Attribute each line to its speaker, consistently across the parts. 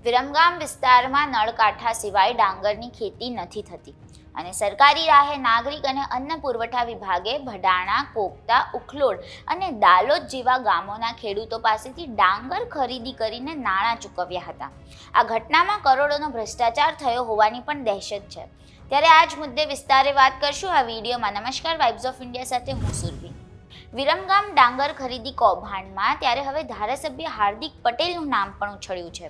Speaker 1: વિરમગામ વિસ્તારમાં નળકાંઠા સિવાય ડાંગરની ખેતી નથી થતી અને સરકારી રાહે નાગરિક અને અન્ન પુરવઠા વિભાગે ભડાણા, કોકતા, ઉખલોડ અને દાલોદ જેવા ગામોના ખેડૂતો પાસેથી ડાંગર ખરીદી કરીને નાણાં ચૂકવ્યા હતા. આ ઘટનામાં કરોડોનો ભ્રષ્ટાચાર થયો હોવાની પણ દહેશત છે. ત્યારે આ જ મુદ્દે વિસ્તારે વાત કરશું આ વિડીયોમાં. નમસ્કાર, વાઇબ્સ ઓફ ઇન્ડિયા સાથે હું સુરભી. વિરમગામ ડાંગર ખરીદી કૌભાંડમાં ત્યારે હવે ધારાસભ્ય હાર્દિક પટેલનું નામ પણ ઉછળ્યું છે.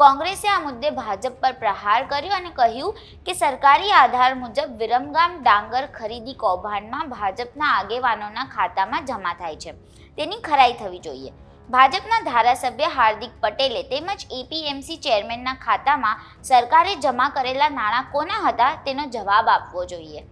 Speaker 1: કોંગ્રેસે આ મુદ્દે ભાજપ પર પ્રહાર કર્યો અને કહ્યું કે સરકારી આધાર મુજબ વિરમગામ ડાંગર ખરીદી કૌભાંડમાં ભાજપના આગેવાનોના ખાતામાં જમા થાય છે, તેની ખરાઈ થવી જોઈએ. ભાજપના ધારાસભ્ય હાર્દિક પટેલે તેમજ એપીએમસી ચેરમેનના ખાતામાં સરકારે જમા કરેલા નાણાં કોના હતા તેનો જવાબ આપવો જોઈએ.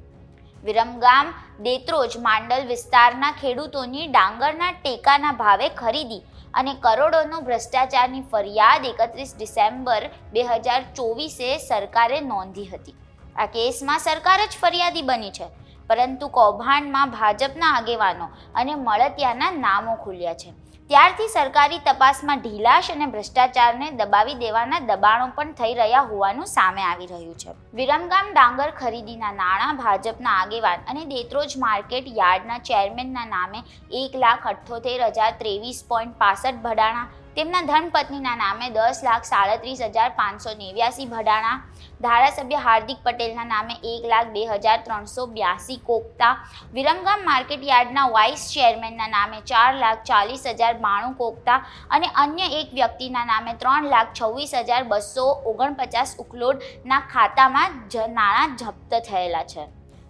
Speaker 1: વિરમગામ દેત્રોજ માંડલ વિસ્તારના ખેડૂતોની ડાંગરના ટેકાના ભાવે ખરીદી અને કરોડોનો ભ્રષ્ટાચારની ફરિયાદ 31 ડિસેમ્બર 2024 સરકારે નોંધી હતી. આ કેસમાં સરકાર જ ફરિયાદી બની છે, પરંતુ કૌભાંડમાં ભાજપના આગેવાનો અને મળતિયાના નામો ખુલ્યા છે. ત્યારથી સરકારી તપાસમાં ઢીલાશ અને ભ્રષ્ટાચારને દબાવી દેવાના દબાણો પણ થઈ રહ્યા હોવાનું સામે આવી રહ્યું છે. વિરમગામ ડાંગર ખરીદીના નાણાં ભાજપના આગેવાન અને દેત્રોજ માર્કેટ યાર્ડના ચેરમેનના નામે 1,78,023.65 ભડાણા, તેમના ધર્મપત્નીના નામે 10,37,589 ભડાણા, ધારાસભ્ય હાર્દિક પટેલના નામે 1,02,382 કોકતા, વિરમગામ માર્કેટ યાર્ડના વાઇસ ચેરમેનના નામે 4,40,092 કોકતા અને અન્ય એક વ્યક્તિના નામે 3,26,249 ઉખલોડના ખાતામાં નાણાં જપ્ત થયેલા છે.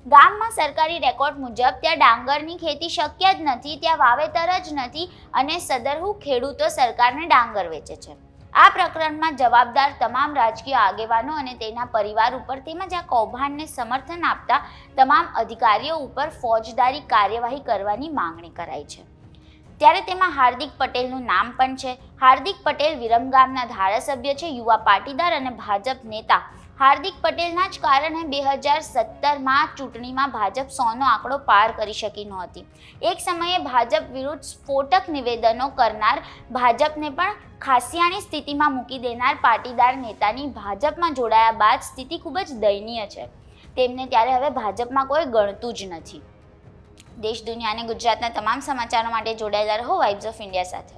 Speaker 1: ગામમાં સરકારી રેકોર્ડ મુજબ ત્યાં ડાંગરની ખેતી શક્ય જ નથી, ત્યાં વાવેતર જ નથી અને સદરહુ ખેડૂતો સરકારને ડાંગર વેચે છે. આ પ્રકરણમાં જવાબદાર તમામ રાજકીય આગેવાનો અને તેના પરિવાર ઉપર તેમજ આ કૌભાંડને સમર્થન આપતા તમામ અધિકારીઓ ઉપર ફોજદારી કાર્યવાહી કરવાની માંગણી કરાઈ છે. ત્યારે તેમાં હાર્દિક પટેલનું નામ પણ છે. હાર્દિક પટેલ વિરમગામના ધારાસભ્ય છે, યુવા પાટીદાર અને ભાજપ નેતા. હાર્દિક પટેલના જ કારણે 2017માં ચૂંટણીમાં ભાજપ 100નો આંકડો પાર કરી શકી નહોતી. એક સમયે ભાજપ વિરુદ્ધ સ્ફોટક નિવેદનો કરનાર, ભાજપને પણ ખાસિયાની સ્થિતિમાં મૂકી દેનાર પાટીદાર નેતાની ભાજપમાં જોડાયા બાદ સ્થિતિ ખૂબ જ દયનીય છે. તેમને ત્યારે હવે ભાજપમાં કોઈ ગણતું જ નથી. દેશ, દુનિયા અને ગુજરાતના તમામ સમાચારો માટે જોડાયેલા રહો વાઇબ્સ ઓફ ઇન્ડિયા સાથે.